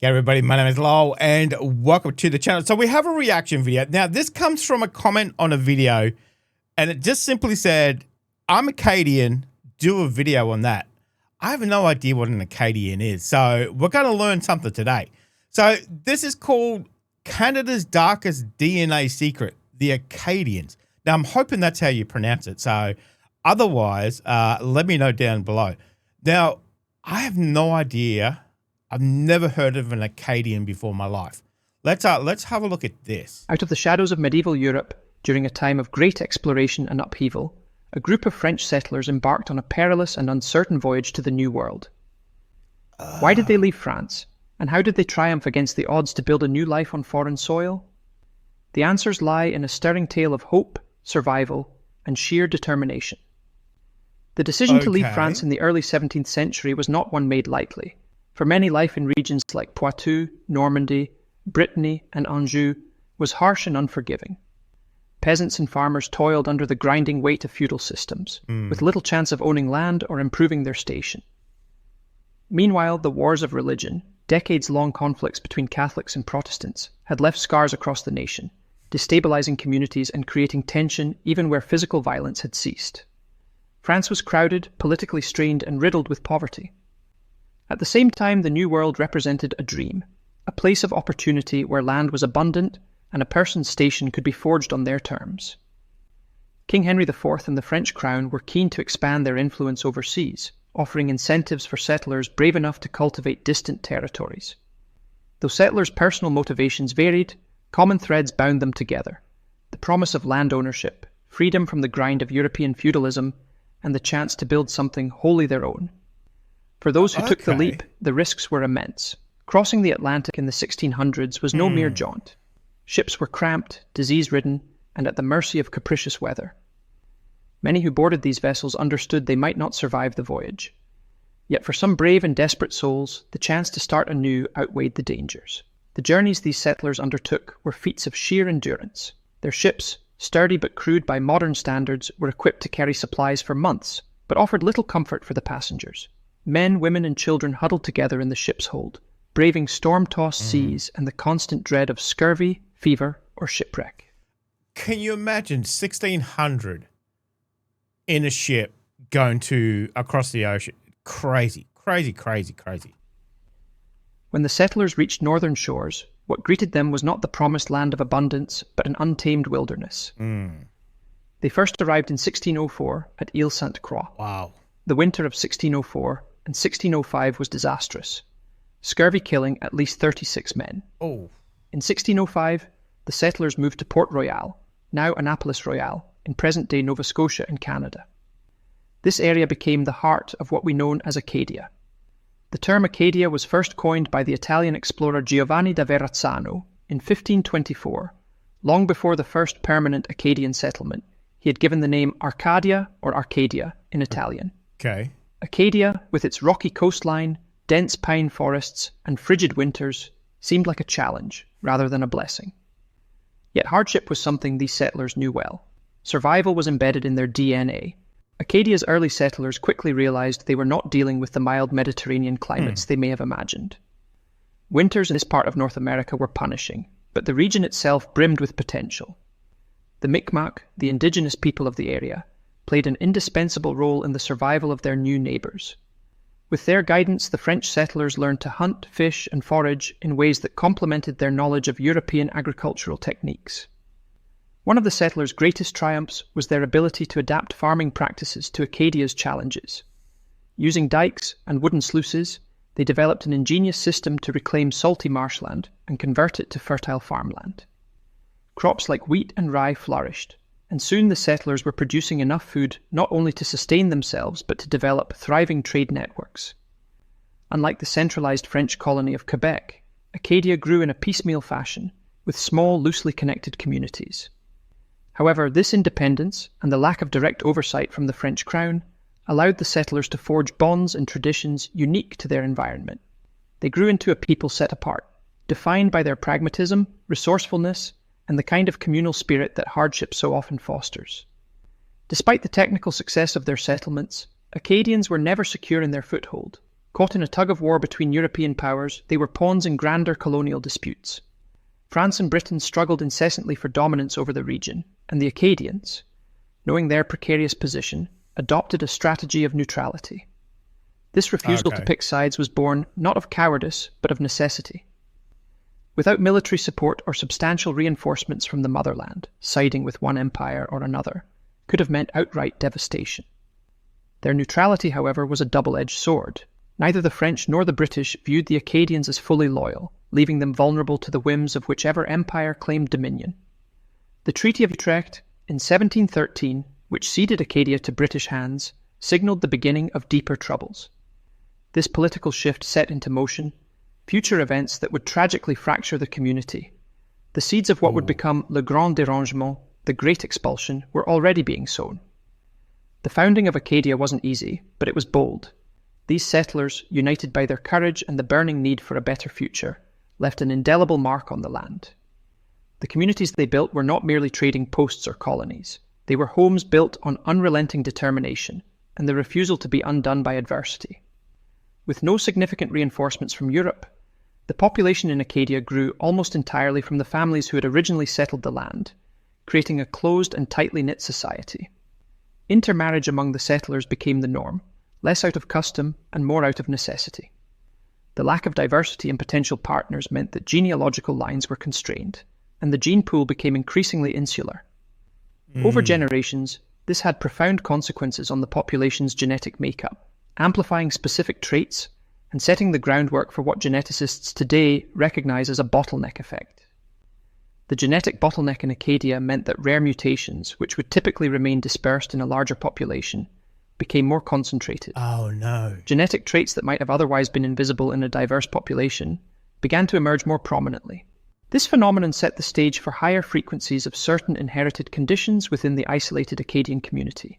Hey everybody, my name is Lowell and welcome to the channel. So we have a reaction video. Now this comes from a comment on a video and it just simply said, I'm Acadian, do a video on that. I have no idea what an Acadian is. So we're going to learn something today. So this is called Canada's darkest DNA secret, the Acadians. Now I'm hoping that's how you pronounce it. So otherwise, let me know down below. Now I have no idea. I've never heard of an Acadian before in my life. Let's have a look at this. Out of the shadows of medieval Europe, during a time of great exploration and upheaval, a group of French settlers embarked on a perilous and uncertain voyage to the New World. Why did they leave France? And how did they triumph against the odds to build a new life on foreign soil? The answers lie in a stirring tale of hope, survival, and sheer determination. The decision to leave France in the early 17th century was not one made lightly. For many, life in regions like Poitou, Normandy, Brittany, and Anjou was harsh and unforgiving. Peasants and farmers toiled under the grinding weight of feudal systems, with little chance of owning land or improving their station. Meanwhile, the wars of religion, decades-long conflicts between Catholics and Protestants, had left scars across the nation, destabilizing communities and creating tension even where physical violence had ceased. France was crowded, politically strained, and riddled with poverty. At the same time, the New World represented a dream, a place of opportunity where land was abundant and a person's station could be forged on their terms. King Henry IV and the French crown were keen to expand their influence overseas, offering incentives for settlers brave enough to cultivate distant territories. Though settlers' personal motivations varied, common threads bound them together: the promise of land ownership, freedom from the grind of European feudalism, and the chance to build something wholly their own. For those who took the leap, the risks were immense. Crossing the Atlantic in the 1600s was no mere jaunt. Ships were cramped, disease-ridden, and at the mercy of capricious weather. Many who boarded these vessels understood they might not survive the voyage. Yet for some brave and desperate souls, the chance to start anew outweighed the dangers. The journeys these settlers undertook were feats of sheer endurance. Their ships, sturdy but crude by modern standards, were equipped to carry supplies for months, but offered little comfort for the passengers. Men, women, and children huddled together in the ship's hold, braving storm-tossed seas and the constant dread of scurvy, fever, or shipwreck. Can you imagine 1600 in a ship going across the ocean? Crazy, crazy, crazy, crazy. When the settlers reached northern shores, what greeted them was not the promised land of abundance, but an untamed wilderness. They first arrived in 1604 at Ile Sainte-Croix. Wow. The winter of 1604 and 1605 was disastrous, scurvy killing at least 36 men. In 1605, the settlers moved to Port Royal, now Annapolis Royal, in present-day Nova Scotia in Canada. This area became the heart of what we know as Acadia. The term Acadia was first coined by the Italian explorer Giovanni da Verrazzano in 1524. Long before the first permanent Acadian settlement, he had given the name Arcadia or Arcadia in Italian. Acadia, with its rocky coastline, dense pine forests, and frigid winters, seemed like a challenge rather than a blessing. Yet hardship was something these settlers knew well. Survival was embedded in their DNA. Acadia's early settlers quickly realized they were not dealing with the mild Mediterranean climates they may have imagined. Winters in this part of North America were punishing, but the region itself brimmed with potential. The Mi'kmaq, the indigenous people of the area, played an indispensable role in the survival of their new neighbors. With their guidance, the French settlers learned to hunt, fish, and forage in ways that complemented their knowledge of European agricultural techniques. One of the settlers' greatest triumphs was their ability to adapt farming practices to Acadia's challenges. Using dikes and wooden sluices, they developed an ingenious system to reclaim salty marshland and convert it to fertile farmland. Crops like wheat and rye flourished, and soon the settlers were producing enough food not only to sustain themselves but to develop thriving trade networks. Unlike the centralized French colony of Quebec, Acadia grew in a piecemeal fashion, with small, loosely connected communities. However, this independence and the lack of direct oversight from the French crown allowed the settlers to forge bonds and traditions unique to their environment. They grew into a people set apart, defined by their pragmatism, resourcefulness, and the kind of communal spirit that hardship so often fosters. Despite the technical success of their settlements, Acadians were never secure in their foothold. Caught in a tug-of-war between European powers, they were pawns in grander colonial disputes. France and Britain struggled incessantly for dominance over the region, and the Acadians, knowing their precarious position, adopted a strategy of neutrality. This refusal to pick sides was born not of cowardice, but of necessity. Without military support or substantial reinforcements from the motherland, siding with one empire or another could have meant outright devastation. Their neutrality, however, was a double-edged sword. Neither the French nor the British viewed the Acadians as fully loyal, leaving them vulnerable to the whims of whichever empire claimed dominion. The Treaty of Utrecht in 1713, which ceded Acadia to British hands, signalled the beginning of deeper troubles. This political shift set into motion future events that would tragically fracture the community. The seeds of what would become Le Grand Dérangement, the Great Expulsion, were already being sown. The founding of Acadia wasn't easy, but it was bold. These settlers, united by their courage and the burning need for a better future, left an indelible mark on the land. The communities they built were not merely trading posts or colonies. They were homes built on unrelenting determination and the refusal to be undone by adversity. With no significant reinforcements from Europe, the population in Acadia grew almost entirely from the families who had originally settled the land, creating a closed and tightly knit society. Intermarriage among the settlers became the norm, less out of custom and more out of necessity. The lack of diversity in potential partners meant that genealogical lines were constrained, and the gene pool became increasingly insular. Over generations, this had profound consequences on the population's genetic makeup, amplifying specific traits and setting the groundwork for what geneticists today recognize as a bottleneck effect. The genetic bottleneck in Acadia meant that rare mutations, which would typically remain dispersed in a larger population, became more concentrated. Oh no. Genetic traits that might have otherwise been invisible in a diverse population began to emerge more prominently. This phenomenon set the stage for higher frequencies of certain inherited conditions within the isolated Acadian community.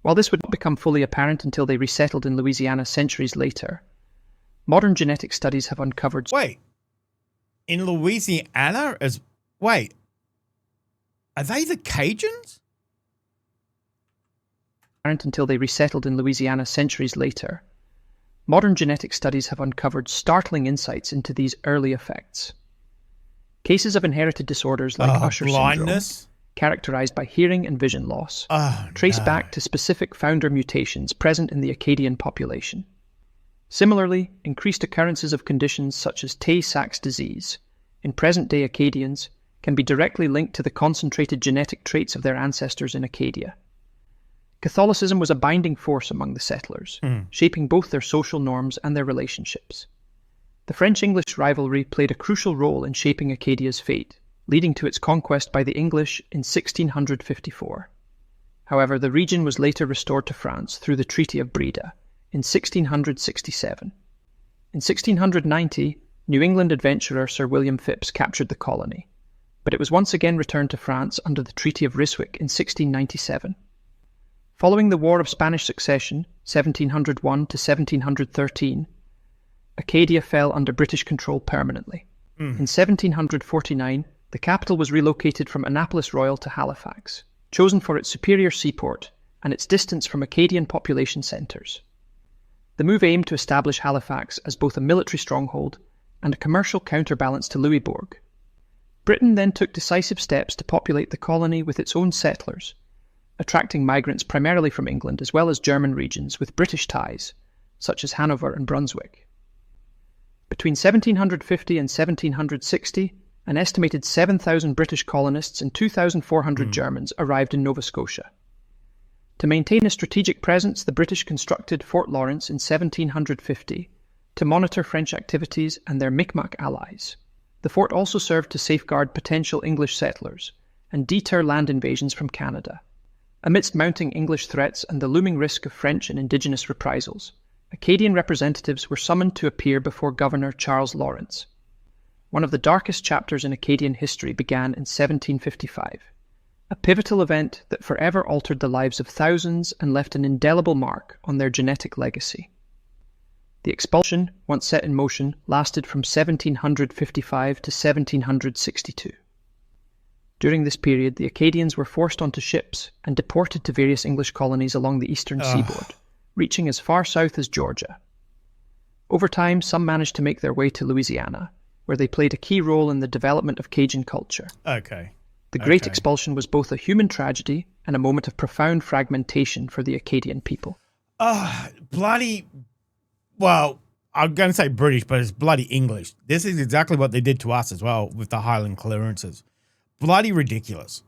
While this would not become fully apparent until they resettled in Louisiana centuries later, modern genetic studies have uncovered... Wait. In Louisiana? Wait. Are they the Cajuns? Until they resettled in Louisiana centuries later, modern genetic studies have uncovered startling insights into these early effects. Cases of inherited disorders like Usher blindness syndrome, characterized by hearing and vision loss, trace back to specific founder mutations present in the Acadian population. Similarly, increased occurrences of conditions such as Tay-Sachs disease in present-day Acadians can be directly linked to the concentrated genetic traits of their ancestors in Acadia. Catholicism was a binding force among the settlers, shaping both their social norms and their relationships. The French-English rivalry played a crucial role in shaping Acadia's fate, leading to its conquest by the English in 1654. However, the region was later restored to France through the Treaty of Breda in 1667. In 1690, New England adventurer Sir William Phips captured the colony, but it was once again returned to France under the Treaty of Ryswick in 1697. Following the War of Spanish Succession, 1701 to 1713, Acadia fell under British control permanently. In 1749, the capital was relocated from Annapolis Royal to Halifax, chosen for its superior seaport and its distance from Acadian population centres. The move aimed to establish Halifax as both a military stronghold and a commercial counterbalance to Louisbourg. Britain then took decisive steps to populate the colony with its own settlers, attracting migrants primarily from England as well as German regions with British ties, such as Hanover and Brunswick. Between 1750 and 1760, an estimated 7,000 British colonists and 2,400 Germans arrived in Nova Scotia. To maintain a strategic presence, the British constructed Fort Lawrence in 1750 to monitor French activities and their Mi'kmaq allies. The fort also served to safeguard potential English settlers and deter land invasions from Canada. Amidst mounting English threats and the looming risk of French and Indigenous reprisals, Acadian representatives were summoned to appear before Governor Charles Lawrence. One of the darkest chapters in Acadian history began in 1755, a pivotal event that forever altered the lives of thousands and left an indelible mark on their genetic legacy. The expulsion, once set in motion, lasted from 1755 to 1762. During this period, the Acadians were forced onto ships and deported to various English colonies along the eastern seaboard, reaching as far south as Georgia. Over time, some managed to make their way to Louisiana, where they played a key role in the development of Cajun culture. Okay. The Great Expulsion was both a human tragedy and a moment of profound fragmentation for the Acadian people. Bloody, well, I'm going to say British, but it's bloody English. This is exactly what they did to us as well with the Highland clearances. Bloody ridiculous.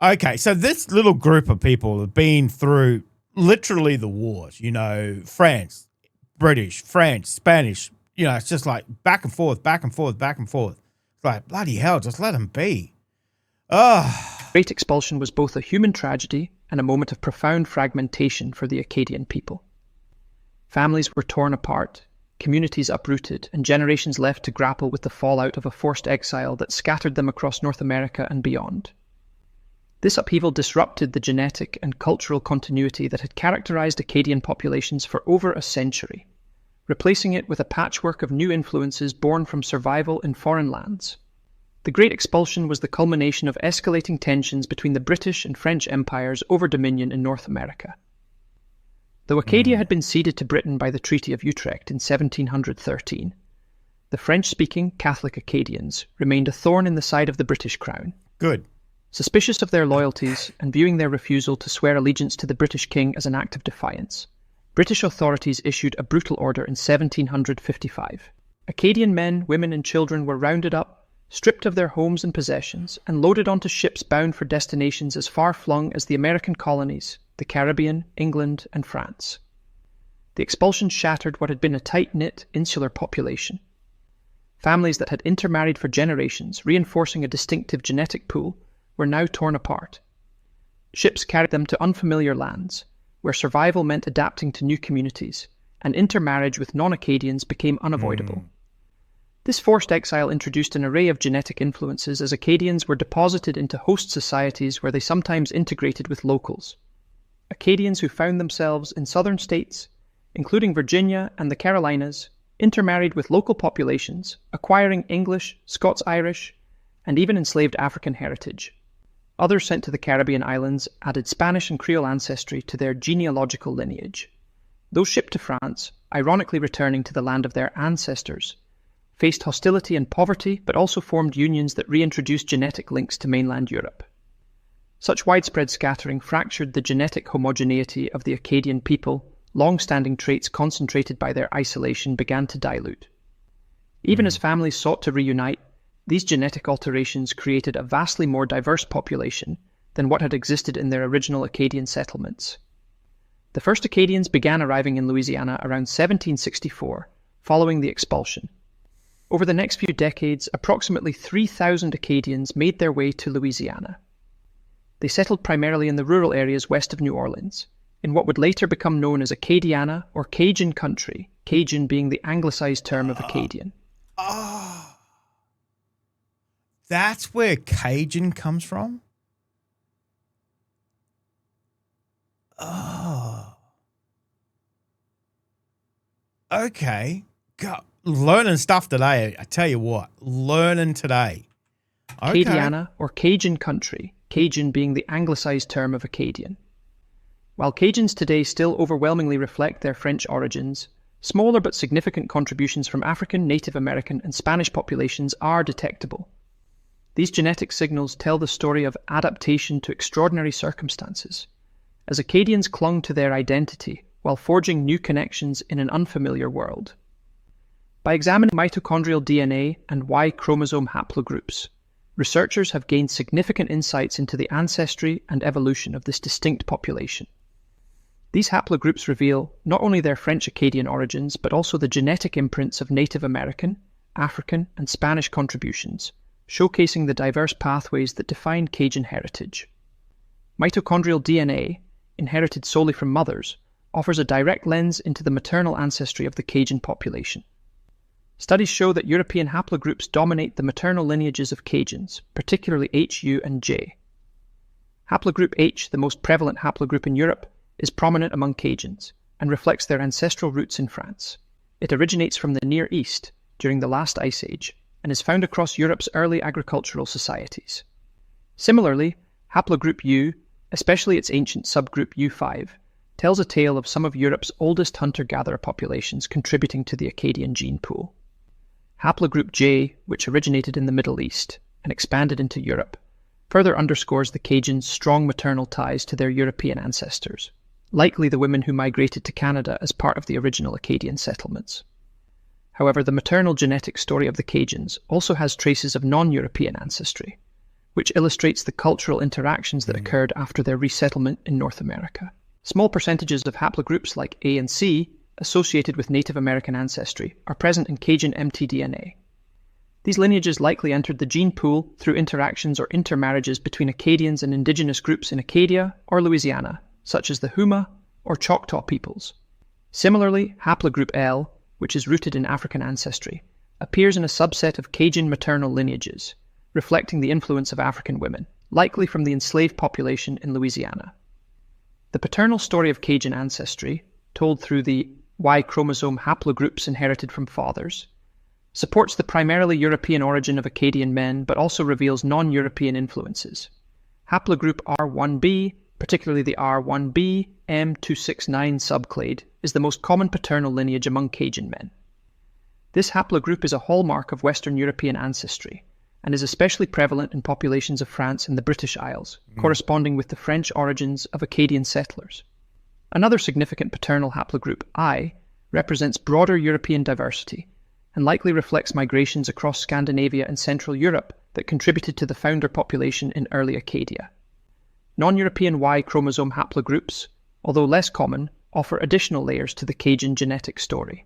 Okay, so this little group of people have been through literally the wars, you know, France, British, France, Spanish, you know, it's just like back and forth, back and forth, back and forth. It's like, bloody hell, just let them be. Great Expulsion was both a human tragedy and a moment of profound fragmentation for the Acadian people. Families were torn apart, communities uprooted, and generations left to grapple with the fallout of a forced exile that scattered them across North America and beyond. This upheaval disrupted the genetic and cultural continuity that had characterized Acadian populations for over a century, replacing it with a patchwork of new influences born from survival in foreign lands. The Great Expulsion was the culmination of escalating tensions between the British and French empires over dominion in North America. Though Acadia had been ceded to Britain by the Treaty of Utrecht in 1713, the French-speaking Catholic Acadians remained a thorn in the side of the British crown. Good. Suspicious of their loyalties and viewing their refusal to swear allegiance to the British king as an act of defiance, British authorities issued a brutal order in 1755. Acadian men, women and children were rounded up, stripped of their homes and possessions, and loaded onto ships bound for destinations as far-flung as the American colonies, the Caribbean, England and France. The expulsion shattered what had been a tight-knit, insular population. Families that had intermarried for generations, reinforcing a distinctive genetic pool, were now torn apart. Ships carried them to unfamiliar lands, where survival meant adapting to new communities, and intermarriage with non-Acadians became unavoidable. This forced exile introduced an array of genetic influences as Acadians were deposited into host societies where they sometimes integrated with locals. Acadians who found themselves in southern states, including Virginia and the Carolinas, intermarried with local populations, acquiring English, Scots-Irish, and even enslaved African heritage. Others sent to the Caribbean islands added Spanish and Creole ancestry to their genealogical lineage. Those shipped to France, ironically returning to the land of their ancestors, faced hostility and poverty, but also formed unions that reintroduced genetic links to mainland Europe. Such widespread scattering fractured the genetic homogeneity of the Acadian people. Long-standing traits concentrated by their isolation began to dilute. Even as families sought to reunite, these genetic alterations created a vastly more diverse population than what had existed in their original Acadian settlements. The first Acadians began arriving in Louisiana around 1764, following the expulsion. Over the next few decades, approximately 3,000 Acadians made their way to Louisiana. They settled primarily in the rural areas west of New Orleans, in what would later become known as Acadiana or Cajun country, Cajun being the anglicized term of Acadian. That's where Cajun comes from? Oh. Okay. God, learning stuff today. I tell you what, learning today. Okay. Acadiana or Cajun country, Cajun being the anglicized term of Acadian. While Cajuns today still overwhelmingly reflect their French origins, smaller but significant contributions from African, Native American, and Spanish populations are detectable. These genetic signals tell the story of adaptation to extraordinary circumstances, as Acadians clung to their identity while forging new connections in an unfamiliar world. By examining mitochondrial DNA and Y chromosome haplogroups, researchers have gained significant insights into the ancestry and evolution of this distinct population. These haplogroups reveal not only their French Acadian origins, but also the genetic imprints of Native American, African, and Spanish contributions, showcasing the diverse pathways that define Cajun heritage. Mitochondrial DNA, inherited solely from mothers, offers a direct lens into the maternal ancestry of the Cajun population. Studies show that European haplogroups dominate the maternal lineages of Cajuns, particularly H, U, and J. Haplogroup H, the most prevalent haplogroup in Europe, is prominent among Cajuns and reflects their ancestral roots in France. It originates from the Near East during the last Ice Age and is found across Europe's early agricultural societies. Similarly, haplogroup U, especially its ancient subgroup U5, tells a tale of some of Europe's oldest hunter-gatherer populations contributing to the Acadian gene pool. Haplogroup J, which originated in the Middle East and expanded into Europe, further underscores the Cajuns' strong maternal ties to their European ancestors, likely the women who migrated to Canada as part of the original Acadian settlements. However, the maternal genetic story of the Cajuns also has traces of non-European ancestry, which illustrates the cultural interactions that occurred after their resettlement in North America. Small percentages of haplogroups like A and C associated with Native American ancestry are present in Cajun mtDNA. These lineages likely entered the gene pool through interactions or intermarriages between Acadians and indigenous groups in Acadia or Louisiana, such as the Huma or Choctaw peoples. Similarly, haplogroup L, which is rooted in African ancestry, appears in a subset of Cajun maternal lineages, reflecting the influence of African women, likely from the enslaved population in Louisiana. The paternal story of Cajun ancestry, told through the Y chromosome haplogroups inherited from fathers, supports the primarily European origin of Acadian men but also reveals non-European influences. Haplogroup R1b, particularly the R1b M269 subclade, is the most common paternal lineage among Cajun men. This haplogroup is a hallmark of Western European ancestry and is especially prevalent in populations of France and the British Isles, corresponding with the French origins of Acadian settlers. Another significant paternal haplogroup, I, represents broader European diversity and likely reflects migrations across Scandinavia and Central Europe that contributed to the founder population in early Acadia. Non-European Y chromosome haplogroups, although less common, offer additional layers to the Cajun genetic story.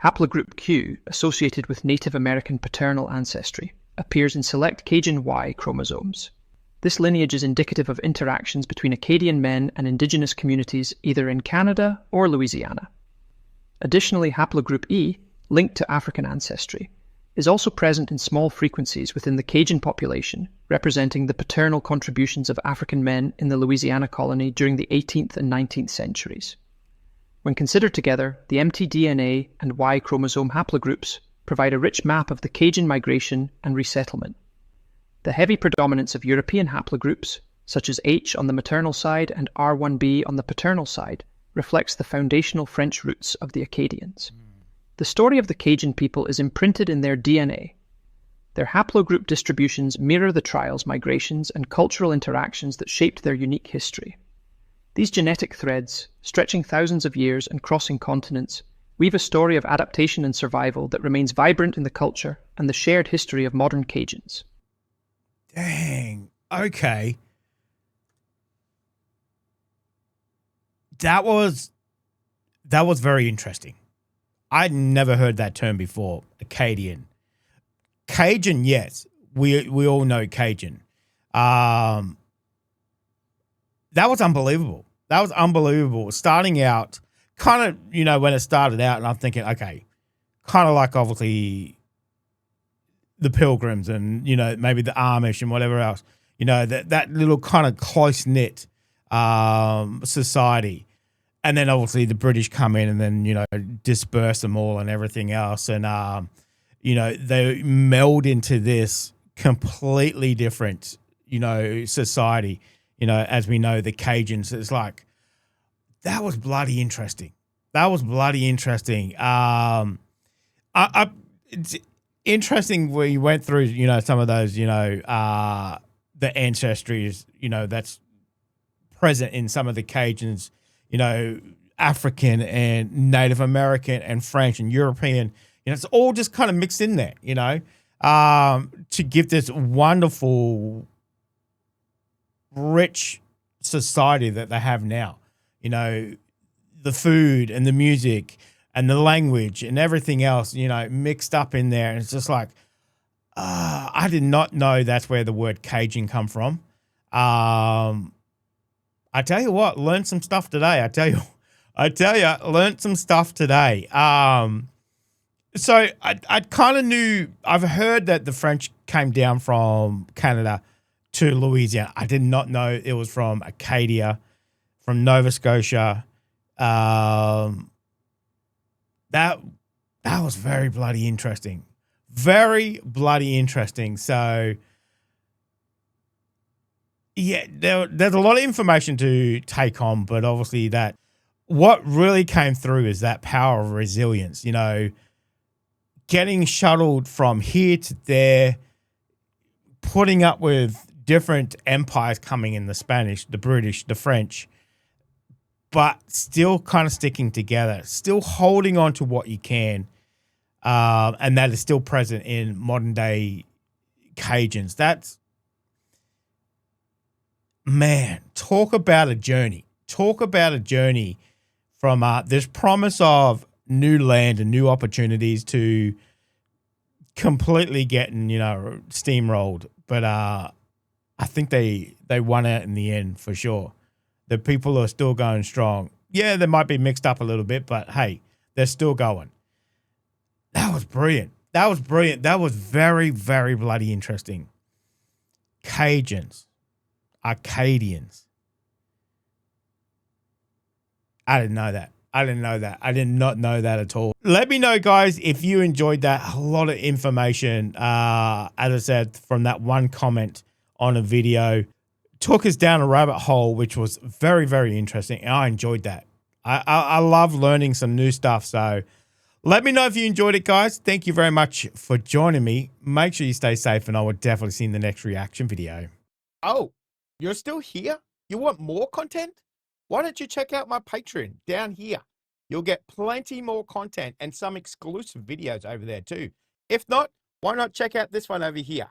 Haplogroup Q, associated with Native American paternal ancestry, appears in select Cajun Y chromosomes. This lineage is indicative of interactions between Acadian men and indigenous communities either in Canada or Louisiana. Additionally, haplogroup E, linked to African ancestry, is also present in small frequencies within the Cajun population, representing the paternal contributions of African men in the Louisiana colony during the 18th and 19th centuries. When considered together, the mtDNA and Y chromosome haplogroups provide a rich map of the Cajun migration and resettlement. The heavy predominance of European haplogroups, such as H on the maternal side and R1b on the paternal side, reflects the foundational French roots of the Acadians. The story of the Cajun people is imprinted in their DNA. Their haplogroup distributions mirror the trials, migrations, and cultural interactions that shaped their unique history. These genetic threads, stretching thousands of years and crossing continents, weave a story of adaptation and survival that remains vibrant in the culture and the shared history of modern Cajuns. Dang. Okay. That was very interesting. I'd never heard that term before, Acadian. Cajun, yes. We all know Cajun. That was unbelievable. That was unbelievable. Starting out, kind of, when it started out, and I'm thinking, okay, kind of like obviously the Pilgrims and, maybe the Amish and whatever else, that little kind of close-knit society. And then obviously the British come in and then, disperse them all and everything else. And, they meld into this completely different, society. As we know, the Cajuns, it's like, that was bloody interesting. That was bloody interesting. It's interesting where you went through, some of those, the ancestries, that's present in some of the Cajuns, African and Native American and French and European, it's all just kind of mixed in there, to give this wonderful, rich society that they have now. The food and the music and the language and everything else, mixed up in there. And it's just like, I did not know that's where the word Cajun come from. I tell you what, learned some stuff today. I tell you, learned some stuff today. So I kind of knew, I've heard that the French came down from Canada to Louisiana. I did not know it was from Acadia, from Nova Scotia. That was very bloody interesting. Very bloody interesting. So Yeah, there's a lot of information to take on, but obviously that what really came through is that power of resilience, you know, getting shuttled from here to there, putting up with different empires coming in, the Spanish, the British, the French, but still kind of sticking together, still holding on to what you can. And that is still present in modern day Cajuns. That's, man, talk about a journey. Talk about a journey from this promise of new land and new opportunities to completely getting, you know, steamrolled. But I think they won out in the end for sure. The people are still going strong. Yeah, they might be mixed up a little bit, but hey, they're still going. That was brilliant. That was brilliant. That was very, very bloody interesting. Cajuns, Acadians. I didn't know that. I didn't know that. I did not know that at all. Let me know, guys, if you enjoyed that. A lot of information, as I said, from that one comment on a video. Took us down a rabbit hole, which was very, very interesting. And I enjoyed that. I love learning some new stuff. So let me know if you enjoyed it, guys. Thank you very much for joining me. Make sure you stay safe, and I will definitely see you in the next reaction video. Oh, you're still here? You want more content? Why don't you check out my Patreon down here? You'll get plenty more content and some exclusive videos over there too. If not, why not check out this one over here?